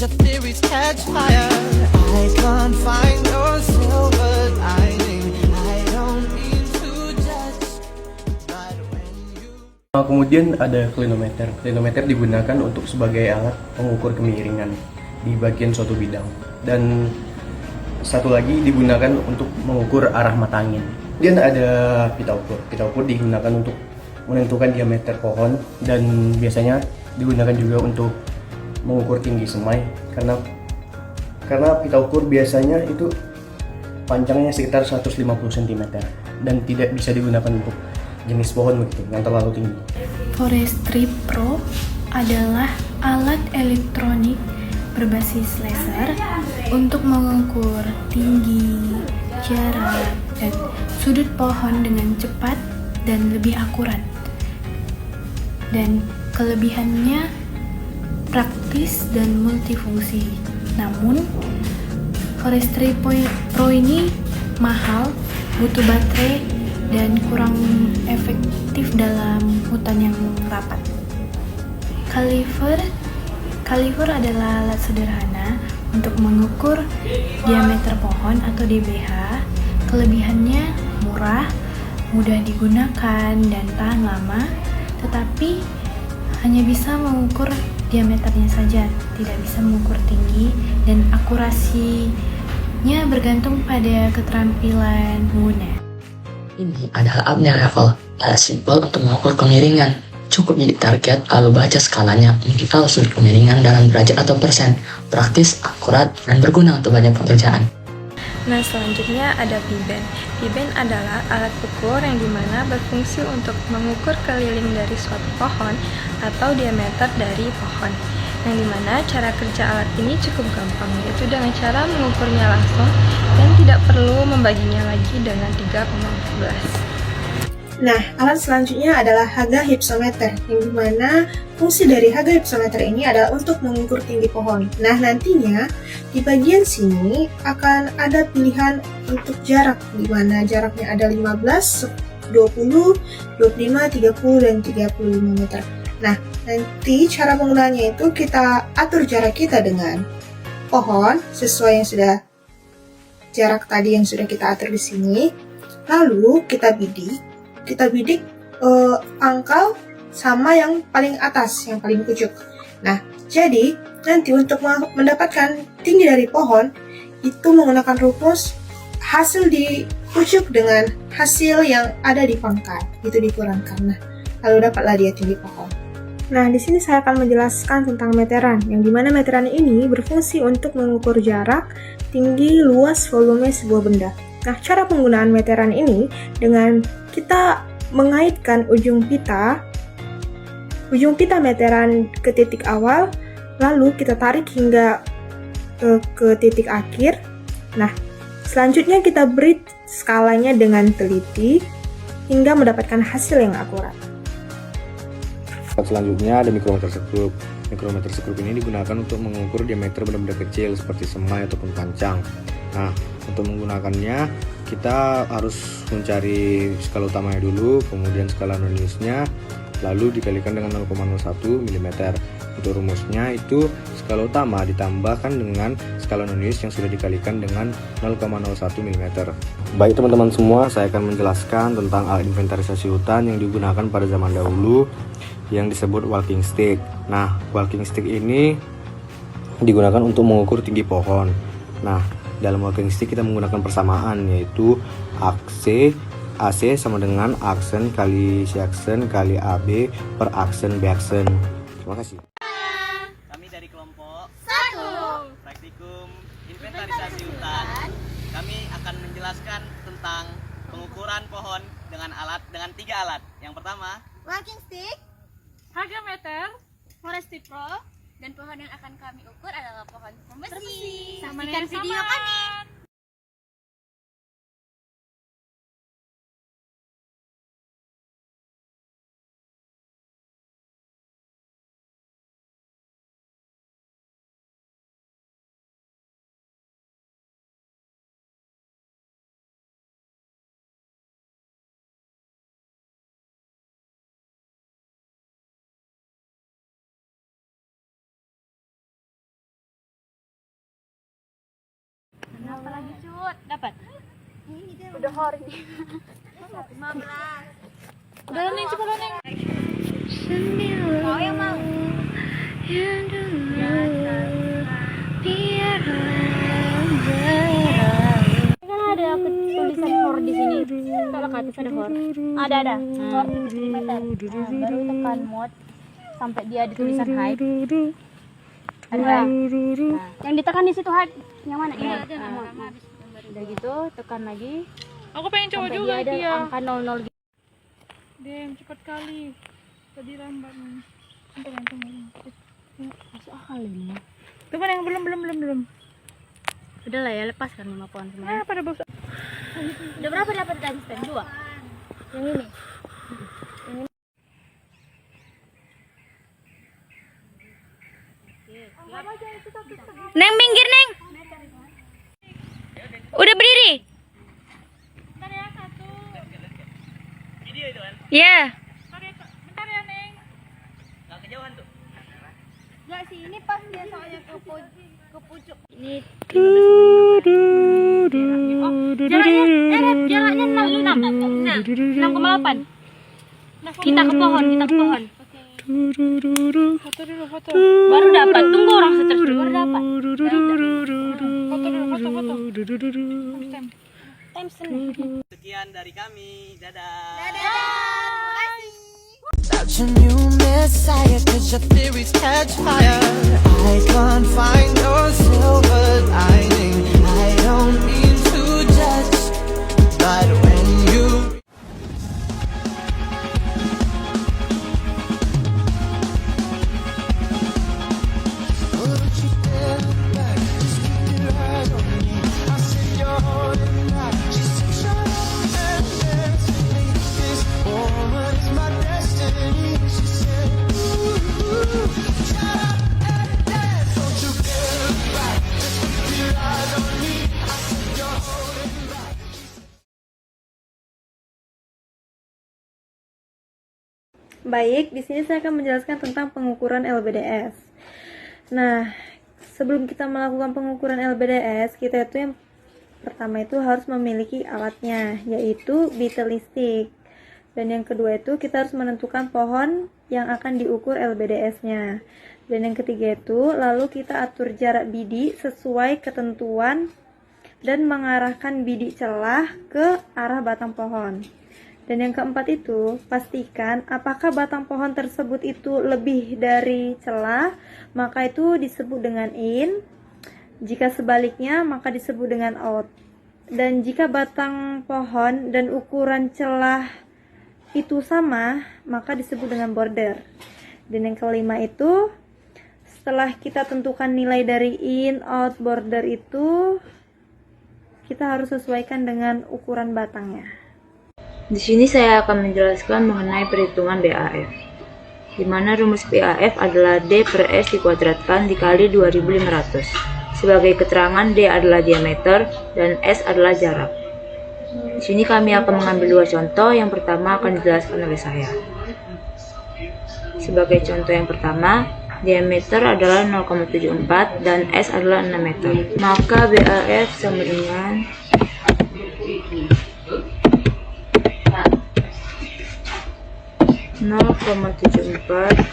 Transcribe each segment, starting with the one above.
your theories catch fire. I can't find no silver lining. I don't mean to judge, but when you... Kemudian ada klinometer. Klinometer digunakan untuk sebagai alat pengukur kemiringan di bagian suatu bidang. Dan satu lagi digunakan untuk mengukur arah mata angin. Kemudian ada pita ukur. Pita ukur digunakan untuk menentukan diameter pohon dan biasanya digunakan juga untuk mengukur tinggi semai karena pita ukur biasanya itu panjangnya sekitar 150 cm dan tidak bisa digunakan untuk jenis pohon begitu yang terlalu tinggi. Forestry Probe adalah alat elektronik berbasis laser untuk mengukur tinggi, jarak, dan sudut pohon dengan cepat dan lebih akurat. Dan kelebihannya praktis dan multifungsi. Namun, Forestry Pro ini mahal, butuh baterai, dan kurang efektif dalam hutan yang rapat. Kaliper adalah alat sederhana untuk mengukur diameter pohon atau DBH. Kelebihannya murah, mudah digunakan, dan tahan lama, tetapi hanya bisa mengukur diameternya saja, tidak bisa mengukur tinggi, dan akurasinya bergantung pada keterampilan pengguna. Ini adalah alatnya level, alat simpel untuk mengukur kemiringan. Cukup jadi target, lalu baca skalanya, menghitung sudut kemiringan dalam derajat atau persen. Praktis, akurat, dan berguna untuk banyak pekerjaan. Nah, selanjutnya ada P-band. P-band adalah alat ukur yang dimana berfungsi untuk mengukur keliling dari suatu pohon atau diameter dari pohon. Yang dimana cara kerja alat ini cukup gampang, yaitu dengan cara mengukurnya langsung dan tidak perlu membaginya lagi dengan 3,14. Nah, alat selanjutnya adalah Haga Hypsometer, yang dimana fungsi dari Haga Hypsometer ini adalah untuk mengukur tinggi pohon. Nah, nantinya di bagian sini akan ada pilihan untuk jarak, di mana jaraknya ada 15, 20, 25, 30, dan 35 meter. Nah, nanti cara penggunaannya itu kita atur jarak kita dengan pohon sesuai yang sudah jarak tadi yang sudah kita atur di sini. Lalu kita bidik pangkal sama yang paling atas, yang paling pucuk. Nah, jadi nanti untuk mendapatkan tinggi dari pohon itu menggunakan rumus hasil di pucuk dengan hasil yang ada di pangkal, itu dikurangkan. Nah, lalu dapatlah dia tinggi pohon. Nah, di sini saya akan menjelaskan tentang meteran, yang dimana meteran ini berfungsi untuk mengukur jarak, tinggi, luas, volume sebuah benda. Nah, cara penggunaan meteran ini dengan kita mengaitkan ujung pita meteran ke titik awal, lalu kita tarik hingga ke titik akhir. Nah, selanjutnya kita beri skalanya dengan teliti hingga mendapatkan hasil yang akurat. Selanjutnya ada mikrometer sekrup. Mikrometer sekrup ini digunakan untuk mengukur diameter benda-benda kecil seperti semai ataupun pancang. Nah, untuk menggunakannya kita harus mencari skala utamanya dulu, kemudian skala noniusnya, lalu dikalikan dengan 0,01 mm. Untuk rumusnya itu skala utama ditambahkan dengan skala nonius yang sudah dikalikan dengan 0,01 mm. Baik teman-teman semua, saya akan menjelaskan tentang alat inventarisasi hutan yang digunakan pada zaman dahulu yang disebut walking stick. Nah, walking stick ini digunakan untuk mengukur tinggi pohon. Nah, dalam walking stick kita menggunakan persamaan, yaitu AC sama dengan aksen kali siaksen kali AB per aksen B-aksen. Terima kasih. Kami dari kelompok 1 Praktikum Inventarisasi Hutan. Kami akan menjelaskan tentang pengukuran pohon dengan 3 alat. Yang pertama, walking stick, Haga meter, Forestry Pro, dan pohon yang akan kami ukur adalah pohon bersih. Saksikan video kami. lagi cut. Dapat. Udah hari ini. 15. Udah Neng, coba Neng. Mau yang mau? Kan ada tulisan hor di sini. Kalau ke atas ada hor. Ada. Hor 7 meter. Baru tekan mod sampai dia di tulisan hide. Ada. Yang ditekan di situ hide. Yang mana? Ini. Udah gitu, tekan lagi. Aku pengen coba sampai juga dia dia. ada angka 00 gitu. Dem, cepat kali. Tadi lambat nih. Masuk akal ini. Tuh kan yang belum. Udah lah ya, lepaskan 5 pohon semuanya. Pada bos. Udah berapa dapat tadi stand? 2. Yang ini. Neng minggir Neng. Udah berdiri. Video itu kan? Ya. Bentar ya, Neng. Nggak kejauhan tuh. Enggak sih, ini pas dia soalnya ke pucuk. Ini jaraknya 6,8. Kita ke pohon. Foto dulu, foto. Baru dapat. Tunggu orang stres dulu baru dapat. Foto. Time sendiri. Sekian dari kami. Dadah. Such a new messiah, 'cause your theories catch fire. I can't find your silver lining. I don't mean to judge, but when you Baik, di sini saya akan menjelaskan tentang pengukuran LBDS. Nah, sebelum kita melakukan pengukuran LBDS, kita itu yang pertama itu harus memiliki alatnya, yaitu Beatle stick. Dan yang kedua itu kita harus menentukan pohon yang akan diukur LBDS-nya. Dan yang ketiga itu lalu kita atur jarak bidik sesuai ketentuan dan mengarahkan bidik celah ke arah batang pohon. Dan yang keempat itu, pastikan apakah batang pohon tersebut itu lebih dari celah, maka itu disebut dengan in. Jika sebaliknya, maka disebut dengan out. Dan jika batang pohon dan ukuran celah itu sama, maka disebut dengan border. Dan yang kelima itu, setelah kita tentukan nilai dari in, out, border itu, kita harus sesuaikan dengan ukuran batangnya. Di sini saya akan menjelaskan mengenai perhitungan BAF, di mana rumus BAF adalah D per S dikuadratkan dikali 2500. Sebagai keterangan, D adalah diameter dan S adalah jarak. Di sini kami akan mengambil 2 contoh. Yang pertama akan dijelaskan oleh saya. Sebagai contoh yang pertama, diameter adalah 0,74 dan S adalah 6 meter. Maka BAF sama dengan 0,74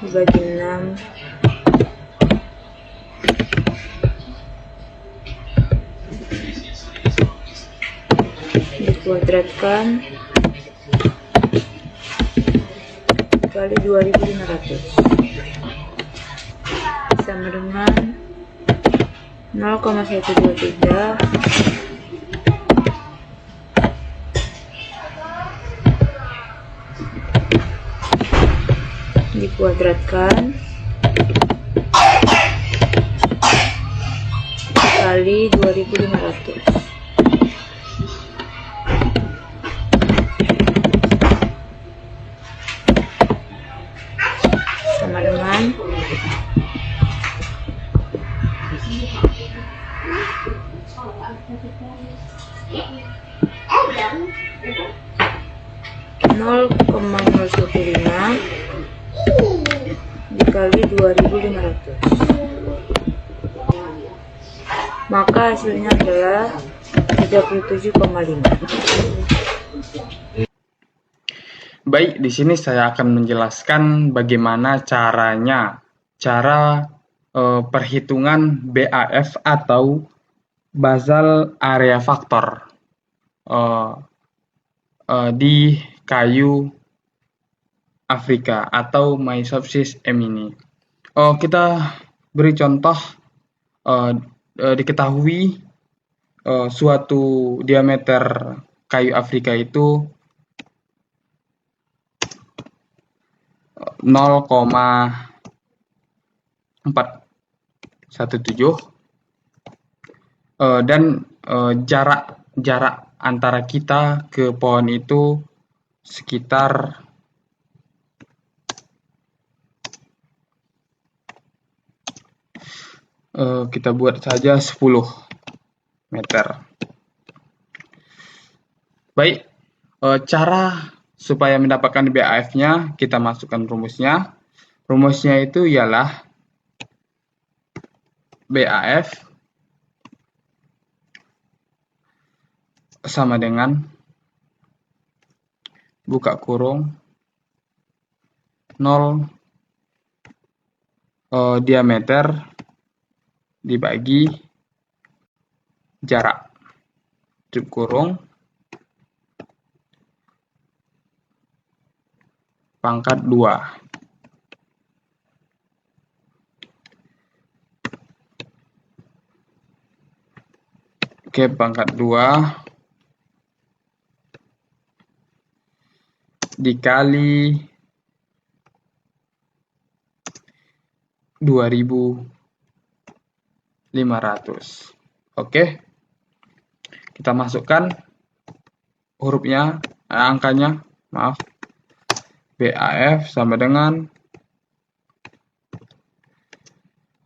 dibagi 6 dikuadratkan kali 2500 sama dengan 0,123 dikuadratkan kali 2500 sama dengan 0,015 dikali 2500 maka hasilnya adalah 37,5. Baik, di sini saya akan menjelaskan bagaimana cara perhitungan BAF atau basal area factor di kayu Afrika atau Myopsis M ini. Kita beri contoh, diketahui suatu diameter kayu Afrika itu 0,417 dan jarak antara kita ke pohon itu sekitar kita buat saja 10 meter. Baik, cara supaya mendapatkan BAF-nya, kita masukkan rumusnya. Rumusnya itu ialah BAF sama dengan buka kurung 0 diameter dibagi jarak tutup kurung pangkat 2. Oke, pangkat 2 dikali 2.500. Oke, kita masukkan hurufnya, angkanya, maaf. BAF sama dengan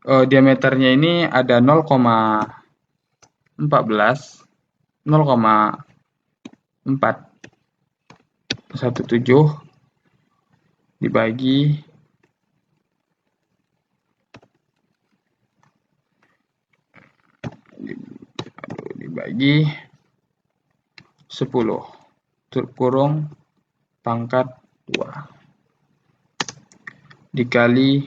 diameternya ini ada 0,417 dibagi 10 tutup kurung pangkat 2 dikali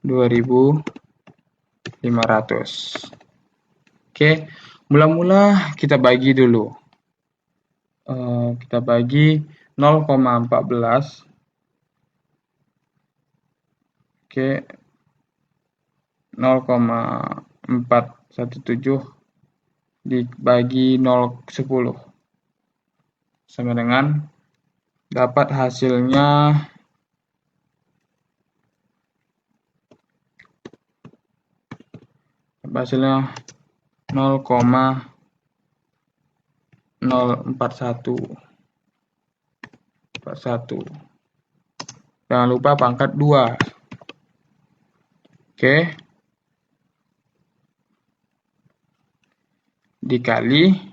2.500. Oke, mula-mula kita bagi dulu. Kita bagi 0,14. Oke, 0,417 dibagi 0,10 sama dengan dapat hasilnya 0,041. Jangan lupa pangkat 2. Oke. Dikali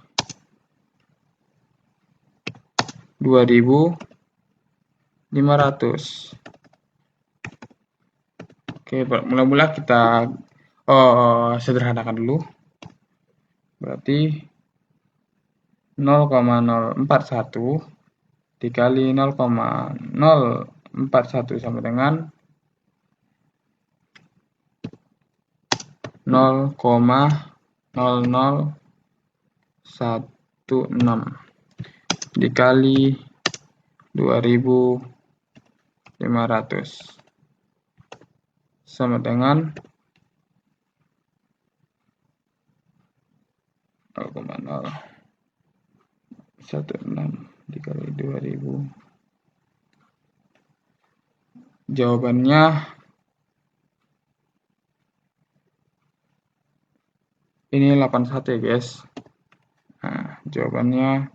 2.500. Oke, mula-mula kita sederhanakan dulu. Berarti 0,041 dikali 0,041 sama dengan 0,0016 dikali 2.500 sama dengan 0,016 dikali 2.000. Jawabannya ini 81 ya guys. Nah, jawabannya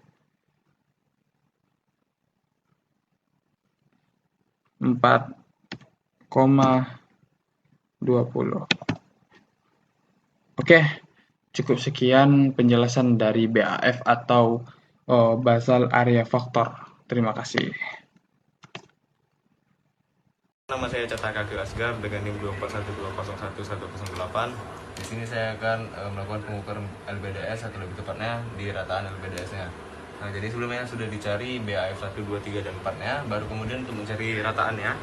4,20. Oke, cukup sekian penjelasan dari BAF atau basal area factor. Terima kasih. Nama saya Cetaka Asgar dengan NIM 241201108. Di sini saya akan melakukan pengukuran LBDS atau lebih tepatnya di rataan LBDS-nya. Nah, jadi sebelumnya sudah dicari BAF 1, 2, 3, dan 4-nya, baru kemudian untuk mencari rataannya,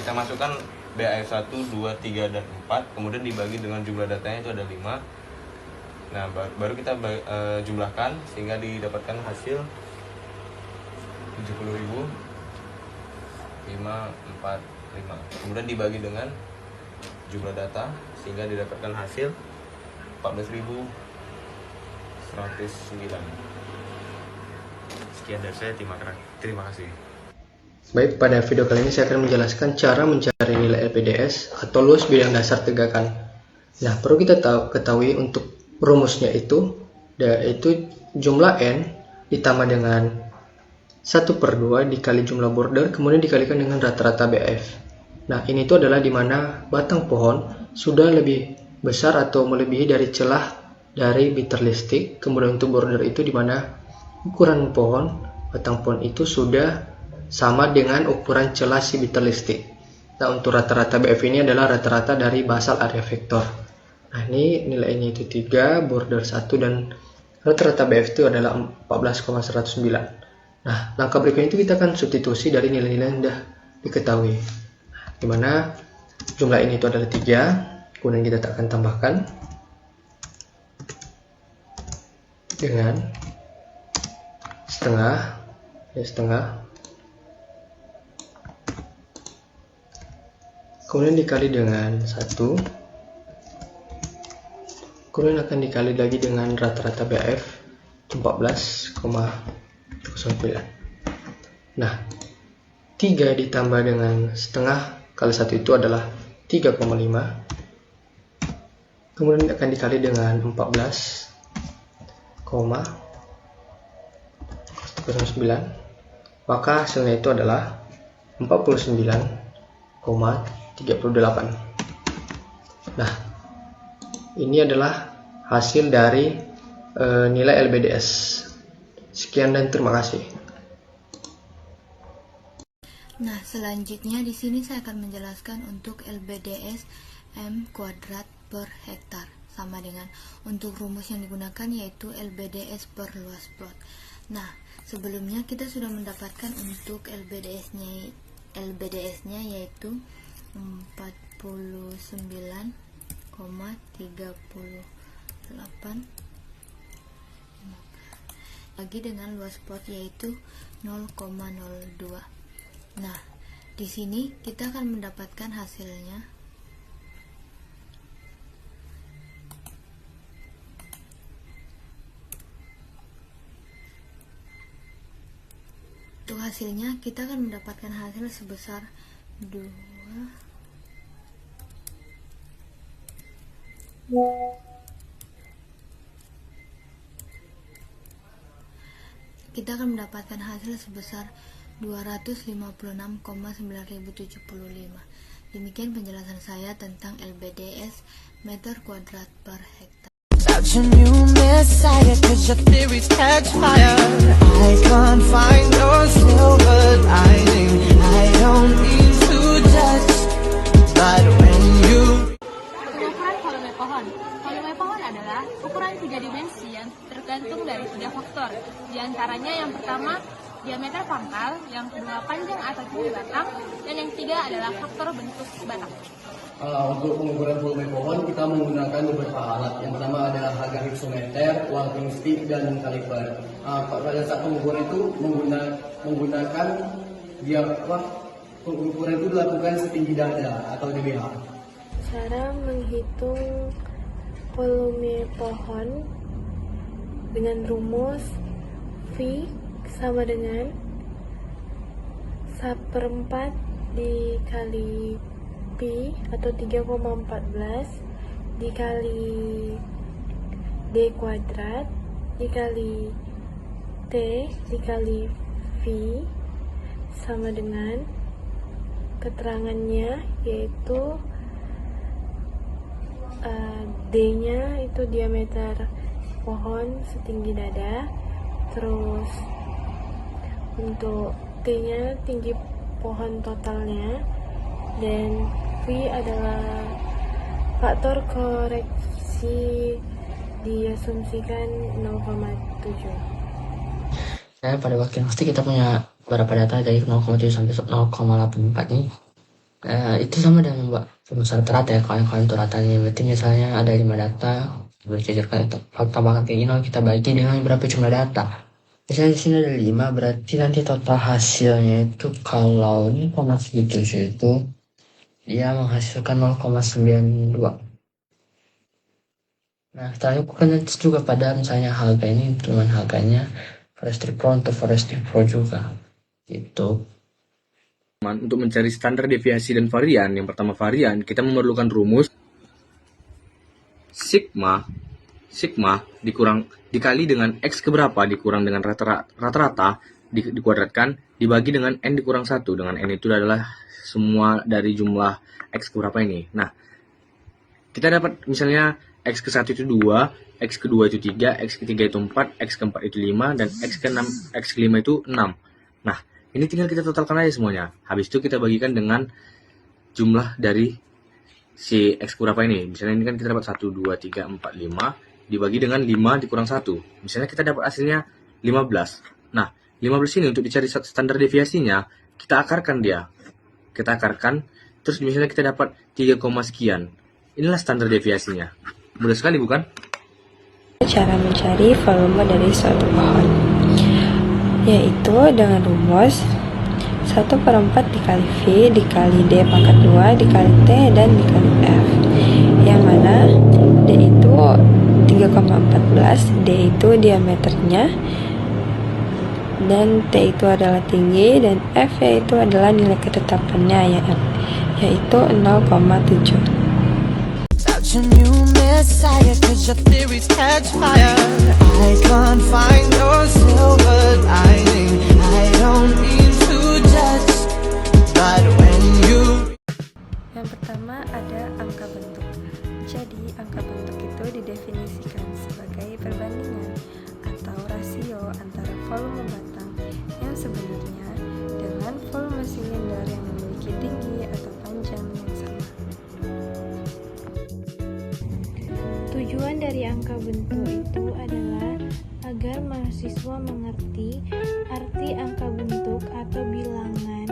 kita masukkan BAF 1, 2, 3, dan 4, kemudian dibagi dengan jumlah datanya itu ada 5. Nah, baru kita jumlahkan sehingga didapatkan hasil 70.000, 5, 4, 5. Kemudian dibagi dengan jumlah data sehingga didapatkan hasil 14.109. Sekian dari saya, terima kasih. Baik, pada video kali ini saya akan menjelaskan cara mencari nilai LBDS atau luas bidang dasar tegakan. Nah, perlu kita ketahui untuk rumusnya itu, yaitu jumlah N ditambah dengan 1/2 dikali jumlah border, kemudian dikalikan dengan rata-rata BAF. Nah, ini itu adalah dimana batang pohon sudah lebih besar atau melebihi dari celah dari biter listrik. Kemudian untuk border itu dimana ukuran pohon, batang pohon itu sudah sama dengan ukuran celah si biter listrik. Nah, untuk rata-rata BF ini adalah rata-rata dari basal area vektor. Nah, ini nilainya itu 3, border 1, dan rata-rata BF itu adalah 14,109. Nah, langkah berikutnya itu kita akan substitusi dari nilai-nilai yang sudah diketahui, dimana jumlah ini itu adalah 3, kemudian kita akan tambahkan dengan setengah, kemudian dikali dengan 1, kemudian akan dikali lagi dengan rata-rata BF 14,09. Nah, 3 ditambah dengan setengah kali 1 itu adalah 3,5, kemudian akan dikali dengan 14,09, maka hasilnya itu adalah 49,38. Nah, ini adalah hasil dari nilai LBDS. Sekian dan terima kasih. Nah, selanjutnya di sini saya akan menjelaskan untuk LBDS M kuadrat per hektar, sama dengan untuk rumus yang digunakan yaitu LBDS per luas plot. Nah, sebelumnya kita sudah mendapatkan untuk LBDS-nya yaitu 49,38 lagi dengan luas plot yaitu 0,02. Nah, di sini kita akan mendapatkan hasilnya. Untuk hasilnya kita akan mendapatkan hasil sebesar 2. Kita akan mendapatkan hasil sebesar 256,9075. Demikian penjelasan saya tentang LBDS meter kuadrat per hektar. Such a new messiah, 'cause your theories catch fire. I can't find your silver lining. I don't mean to judge, but when you... Pengukuran volume pohon. Volume pohon adalah ukuran 3 dimensi yang tergantung dari 3 faktor. Di antaranya yang pertama, diameter pangkal, yang kedua panjang atau tinggi batang, dan yang ketiga adalah faktor bentuk batang. Untuk pengukuran volume pohon kita menggunakan beberapa alat. Yang pertama adalah haga hipsometer, walking stick, dan kaliper. Pada saat pengukuran itu menggunakan pengukuran itu dilakukan setinggi dada atau DBH. Cara menghitung volume pohon dengan rumus V sama dengan 1/4 dikali Pi atau 3,14 dikali D kuadrat dikali T dikali V sama dengan keterangannya yaitu D-nya itu diameter pohon setinggi dada, terus untuk T-nya tinggi pohon totalnya, dan V adalah faktor koreksi diasumsikan 0,7. Saya pada wakil pasti kita punya beberapa data dari 0,7 sampai 0,84 nih. Itu sama dengan membuat rumus rata-rata ya, kalau itu ratanya. Berarti misalnya ada 5 data, berjajarkan fakta bahkan kayak gini, kita bagi dengan berapa jumlah data. Misalnya di sini ada 5, berarti nanti total hasilnya itu kalau 0,7 itu dia menghasilkan 0,92. Nah, kita lakukan nanti juga pada misalnya harga ini, cuman harganya Forestry Pro untuk Forestry Pro juga. Gitu. Untuk mencari standar deviasi dan varian, yang pertama varian, kita memerlukan rumus sigma dikali dengan x keberapa dikurang dengan rata-rata dikuadratkan dibagi dengan n dikurang 1, dengan n itu adalah semua dari jumlah x keberapa ini. Nah, kita dapat misalnya x ke-1 itu 2, x ke-2 itu 3, x ke-3 itu 4, x ke-4 itu 5, dan x ke-5 itu 6. Nah, ini tinggal kita totalkan aja semuanya. Habis itu kita bagikan dengan jumlah dari si x berapa ini. Misalnya ini kan kita dapat 1, 2, 3, 4, 5 dibagi dengan 5 dikurang 1. Misalnya kita dapat hasilnya 15. Nah, 15 ini untuk dicari standar deviasinya, kita akarkan dia. Kita akarkan, terus misalnya kita dapat 3, sekian. Inilah standar deviasinya. Mudah sekali bukan? Cara mencari volume dari suatu pohon, yaitu dengan rumus 1/4 dikali V dikali D pangkat 2 dikali T dan dikali F, yang mana D itu 3,14, D itu diameternya, dan T itu adalah tinggi, dan F yaitu adalah nilai ketetapannya yaitu 0,7. Your new messiah, 'cause your theories catch fire. I can't find your silver lining. I don't mean to judge, but when you... Yang pertama ada angka bentuk. Jadi angka bentuk itu didefinisikan sebagai perbandingan atau rasio antara volume batang yang sebenarnya dengan volume silinder yang memiliki tinggi atau panjang yang sama. Tujuan dari angka bentuk itu adalah agar mahasiswa mengerti arti angka bentuk atau bilangan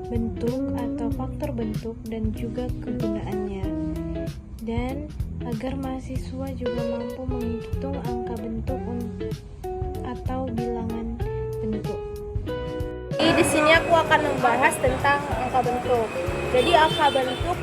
bentuk atau faktor bentuk dan juga kegunaannya, dan agar mahasiswa juga mampu menghitung angka bentuk atau bilangan bentuk. Di sini aku akan membahas tentang angka bentuk. Jadi angka bentuk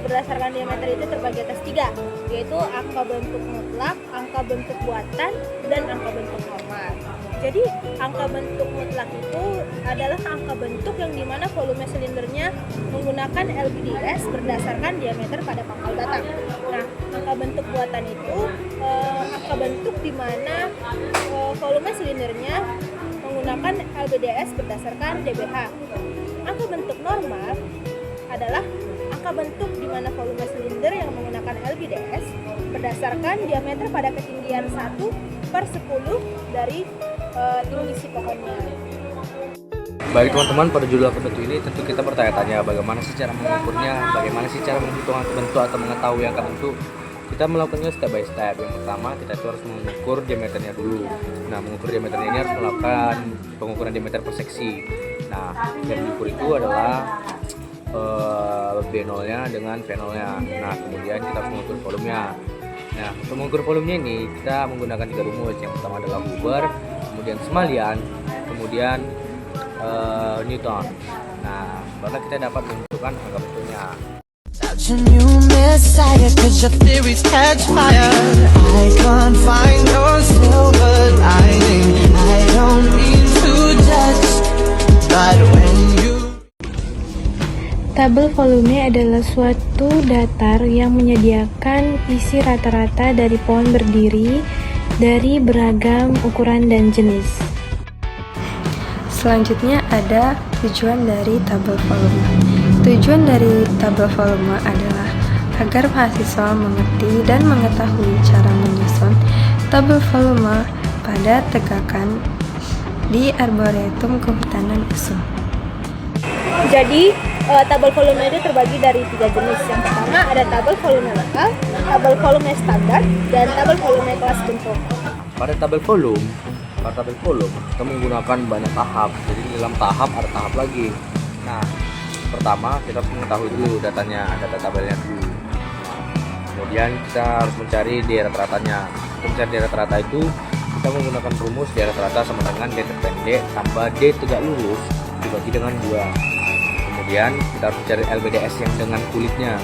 berdasarkan diameter itu terbagi atas 3, yaitu angka bentuk mutlak, angka bentuk buatan, dan angka bentuk normal. Jadi angka bentuk mutlak itu adalah angka bentuk yang dimana volume silindernya menggunakan LBDS berdasarkan diameter pada pangkal batang. Nah, angka bentuk buatan itu angka bentuk dimana volume silindernya menggunakan LBDS berdasarkan DBH. Angka bentuk normal adalah angka bentuk di mana volume silinder yang menggunakan LBDS berdasarkan diameter pada ketinggian 1/10 dari tinggi si pohonnya. Baik teman-teman, pada judul angka bentuk ini tentu kita bertanya-tanya bagaimana sih cara mengukurnya, bagaimana sih cara menghitung angka bentuk atau mengetahui angka bentuk. Kita melakukannya step by step. Yang pertama, kita itu harus mengukur diameternya dulu. Nah, mengukur diameternya ini harus melakukan pengukuran diameter per seksi. Nah, yang diukur itu adalah B0-nya dengan V0-nya. Nah, kemudian kita harus mengukur volumenya. Nah, untuk mengukur volumenya ini kita menggunakan 3 rumus. Yang pertama adalah Huber, kemudian Smalian, kemudian Newton. Nah, maka kita dapat menentukan angka bentuknya. Your new messiah, 'cause your theories catch fire. I can't find your silver lining. I don't mean to judge, but when you... Tabel volume adalah suatu datar yang menyediakan isi rata-rata dari pohon berdiri dari beragam ukuran dan jenis. Selanjutnya ada tujuan dari tabel volume. Tujuan dari tabel volume adalah agar mahasiswa mengerti dan mengetahui cara menyusun tabel volume pada tegakan di Arboretum Kehutanan USUM. Jadi tabel volume itu terbagi dari 3 jenis. Yang pertama ada tabel volume lokal, tabel volume standar, dan tabel volume kelas bentuk. Pada tabel volume kita menggunakan banyak tahap. Jadi di dalam tahap ada tahap lagi. Nah, pertama kita harus mengetahui dulu data tabelnya dulu. Kemudian kita harus mencari D rata-ratanya. Untuk mencari D rata-rata itu kita menggunakan rumus D rata-rata sama dengan D terpendek tambah D tegak lurus dibagi dengan 2. Kemudian kita harus mencari LBDS yang dengan kulitnya.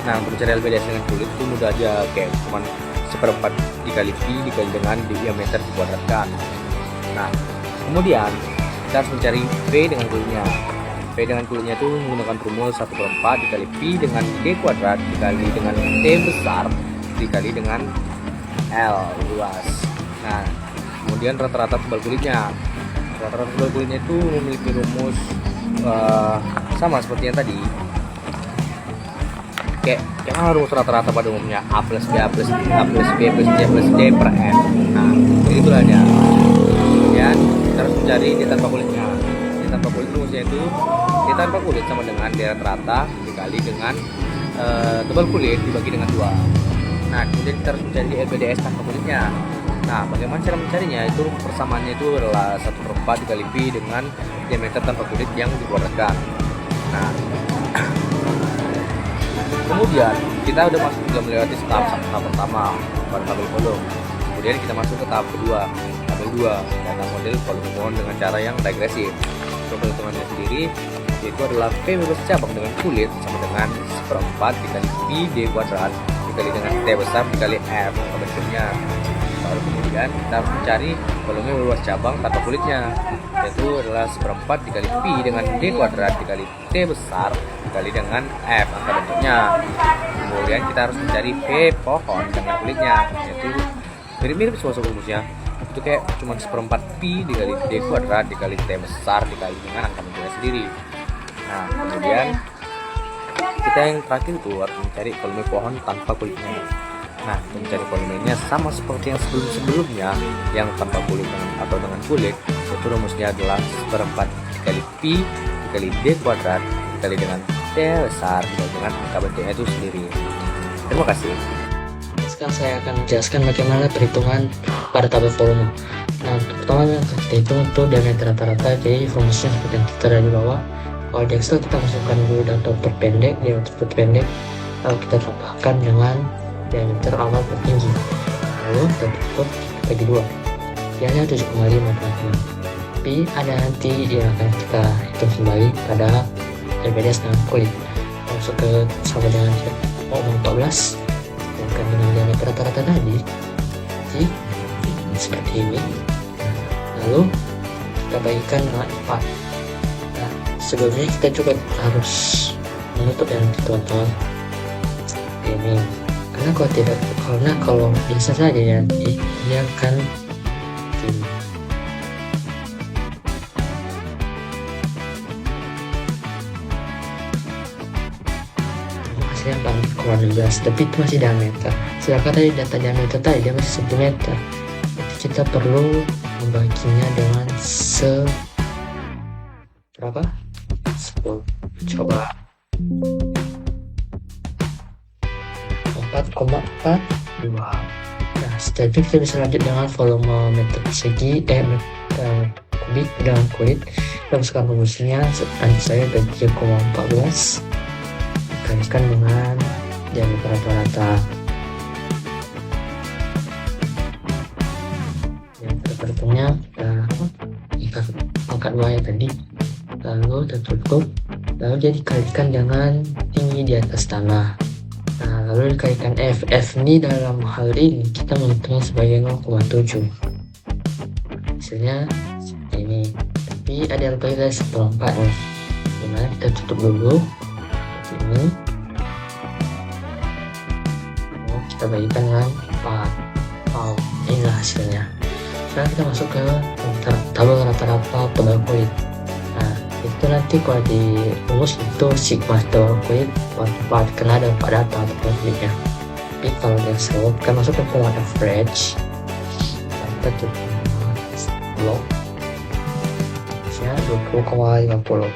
Nah, untuk mencari LBDS dengan kulit itu mudah aja, kayak cuman 1/4 dikali pi dikali dengan diameter dikuadratkan. Nah, kemudian kita harus mencari V dengan kulitnya. V dengan kulitnya itu menggunakan rumus 1/4 dikali pi dengan D kuadrat dikali dengan T besar dikali dengan L luas. Nah, kemudian rata-rata tebal kulitnya. Rata-rata tebal kulitnya itu memiliki rumus sama seperti yang tadi. Kayak rumus rata-rata pada umumnya A plus B plus C plus D per N. Nah, itu aja. Kemudian kita harus mencari D tanpa kulitnya. D tanpa kulit rumusnya itu D tanpa kulit sama dengan D rata-rata dikali dengan tebal kulit dibagi dengan 2. Nah, kemudian kita harus mencari LBDS tanpa kulitnya. Nah, bagaimana cara mencarinya? Itu persamaannya itu adalah 1/4 dikali pi dengan diameter tanpa kulit yang dikuadratkan. Nah, kemudian kita sudah melewati tahap pertama pada tabel volume. Kemudian kita masuk ke tahap kedua, tabel 2, data model volume pohon dengan cara yang regresif. Untuk perhitungannya sendiri yaitu adalah P bebas cabang dengan kulit sama dengan 1/4 dikali pi D kuadrat dikali dengan T besar dikali F bentuknya. Baru kemudian kita harus mencari volume bebas cabang tanpa kulitnya, yaitu adalah 1/4 dikali pi dengan D kuadrat dikali T besar dikali dengan F angka bentuknya. Kemudian kita harus mencari V pohon dengan kulitnya, yaitu mirip-mirip sama rumusnya. Itu kayak cuma 1/4 pi dikali D kuadrat dikali T besar dikali dengan angka bentuknya sendiri. Nah, kemudian kita yang terakhir itu harus mencari volume pohon tanpa kulitnya. Nah, untuk mencari volumenya sama seperti yang sebelumnya, yang tanpa kulit atau dengan kulit, itu rumusnya adalah 1/4 dikali pi dikali D kuadrat dikali dengan T besar dikali dengan angka bentuknya itu sendiri. Terima kasih. Sekarang saya akan menjelaskan bagaimana perhitungan pada tabel volume. Nah, untuk pertama yang kita hitung itu diameter rata-rata, jadi rumusnya seperti yang kita ada di bawah. Kalau di Excel kita masukkan dulu data terpendek, diameter terpendek, lalu kita tambahkan dengan diameter awal tertinggi, lalu kita tutup bagi 2, biasanya 7,5 tapi ada nanti yang akan kita hitung kembali pada LBDS dengan kulit. Masuk ke sama dengan 14 dan dengan diameter rata-rata tadi jadi seperti ini. Lalu kita bagikan dengan 4. Nah, sebelumnya kita juga harus menutup yang teman-teman ini, karena kalau biasa saja nanti dia akan gini. Hasilnya kurang 16, tapi itu masih diameter. Sedangkan tadi data diameter tadi dia masih sentimeter. Jadi kita perlu membaginya dengan berapa? 10. Coba 4,42. Nah, setelah itu kita bisa lanjut dengan volume meter persegi meter kubik dengan kulit. Kita masukkan rumusnya, nanti saya bagi 3,14 dikalikan dengan diameter rata-rata. Diameter perhitungnya kita angkat 2 ya tadi, lalu tertutup, lalu jadi dikalikan dengan tinggi di atas tanah. Nah, lalu dikalikan F. F ini dalam hal ini kita menghitungnya sebagai 0,7. Hasilnya seperti ini. Tapi ada yang lebih dari 1/4 nih. Dimana kita tutup dulu seperti ini. Lalu kita bagikan dengan 4. Wow, inilah hasilnya. Sekarang kita masuk ke tabel rata-rata tebal kulit. Nah, itu nanti kalau di rumus itu sigma tebal kulit karena ada 4 data tebal kulitnya. Tapi kalau di Excel kita masuk ke format average, kita tutup blok 20,50.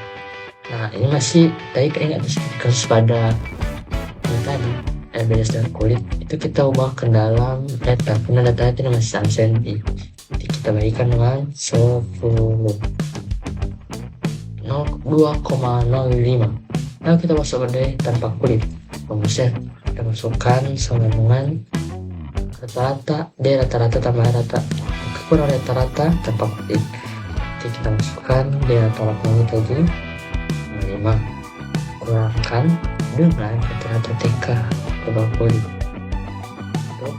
Nah, Nah, ini masih tadi keingat kasus pada yang tadi LBDS dan kulit itu kita ubah ke dalam meter karena datanya itu masih 1 cm. Jadi kita bagikan dengan 2,05. Nah, kita masukkan D tanpa kulit. Rumusnya kita masukkan sama dengan rata-rata D rata-rata tambah rata kurang rata-rata tanpa kulit. Jadi kita masukkan D rata-rata ini tadi 5 kurangkan dengan rata-rata TK tambah kulit itu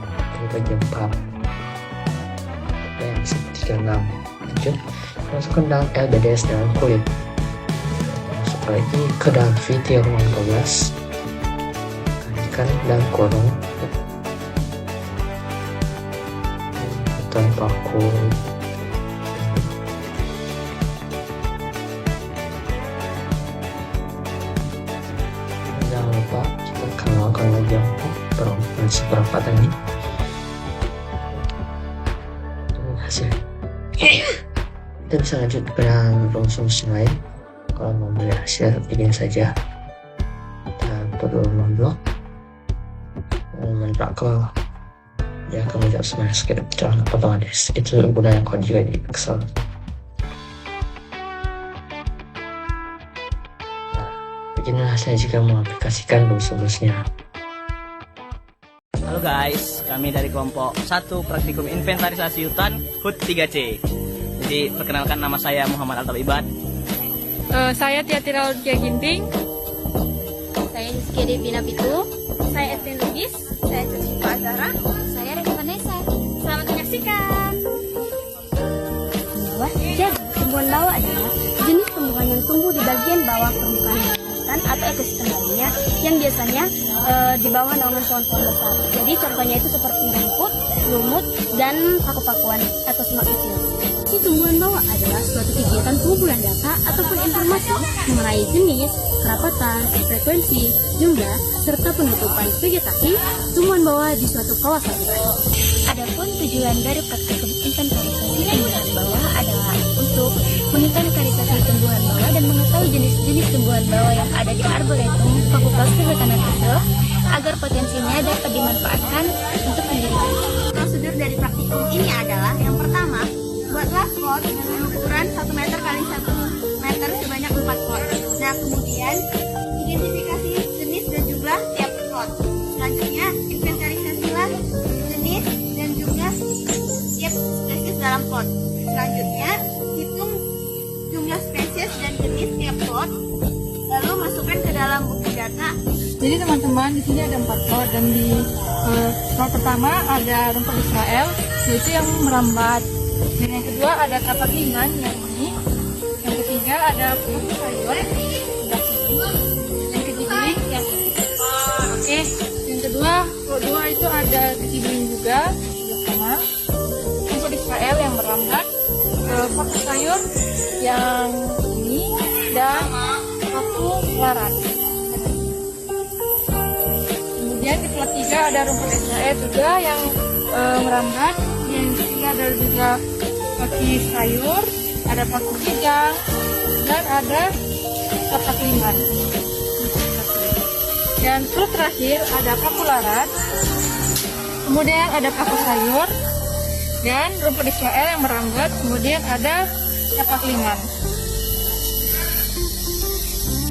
bagi 4 dan 36. Lanjut masukkan dalam LBDS dengan kulit. Masuk lagi ke dalam video 15 kalikan dan kurung tanpa kulit. Jangan lupa kita kembangkan lagi yang seberapa tadi hasil. Kita bisa lanjut ke rumus lain. Kalau mau beli hasil begini saja, kita perlu memblok ke ya kamu jauh semuanya sekitar jangan potongan des itu guna yang kau juga di Excel. Nah, beginilah saya jika mengaplikasikan rumus-rumusnya. Halo guys, kami dari kelompok 1 Praktikum Inventarisasi Hutan HUT 3C. Jadi perkenalkan, nama saya Muhammad Altab Ibad. Saya Tiatira Kia Ginting. Saya Rizky Devina Pitu. Saya Edwin Lugis. Saya Cecipa Azara. Saya Reva Vanessa. Selamat menyaksikan. Jadi, tumbuhan bawah adalah jenis tumbuhan yang tumbuh di bagian bawah permukaan hutan atau ekosistem lainnya yang biasanya di bawah naungan pohon-pohon besar. Jadi contohnya itu seperti rumput, lumut, dan paku-pakuan atau semak kecil. Si tumbuhan bawah adalah suatu kegiatan pengumpulan data ataupun informasi mengenai jenis, kerapatan, frekuensi, jumlah, serta penutupan vegetasi tumbuhan bawah di suatu kawasan. Adapun tujuan dari praktikum inventarisasi tumbuhan bawah adalah untuk menginventarisasi tumbuhan bawah dan mengetahui jenis-jenis tumbuhan bawah yang ada di arboretum Fakultas Kehutanan Unsur agar potensinya dapat dimanfaatkan untuk pendidikan. Prosedur dari praktikum ini adalah yang pertama, buatlah pot dengan ukuran 1 meter kali 1 meter sebanyak 4 pot. Nah, kemudian identifikasi jenis dan jumlah tiap pot. Selanjutnya, inventarisasilah jenis dan jumlah tiap spesies dalam pot. Selanjutnya, hitung jumlah spesies dan jenis tiap pot, lalu masukkan ke dalam buku data. Jadi teman-teman, di sini ada 4 pot dan di pot pertama ada rumput Israel, yaitu yang merambat. Dan yang kedua ada kapak lingan yang ini. Yang ketiga ada paku sayur sebelah sini. Yang kecibiling yang ini. Oke, yang kedua itu ada kecibiling juga sebelah sana. Rumput Israel yang merambat, paku sayur yang ini, dan paku larat. Kemudian di plot 3 ada rumput Israel juga yang merambat. Yang ketiga ada juga paku sayur, ada paku kijang, dan ada kapak lingan. Dan plot terakhir ada paku larat, kemudian ada paku sayur, dan rumput Israel yang merambat, kemudian ada kapak lingan.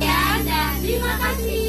Ya, dan terima kasih.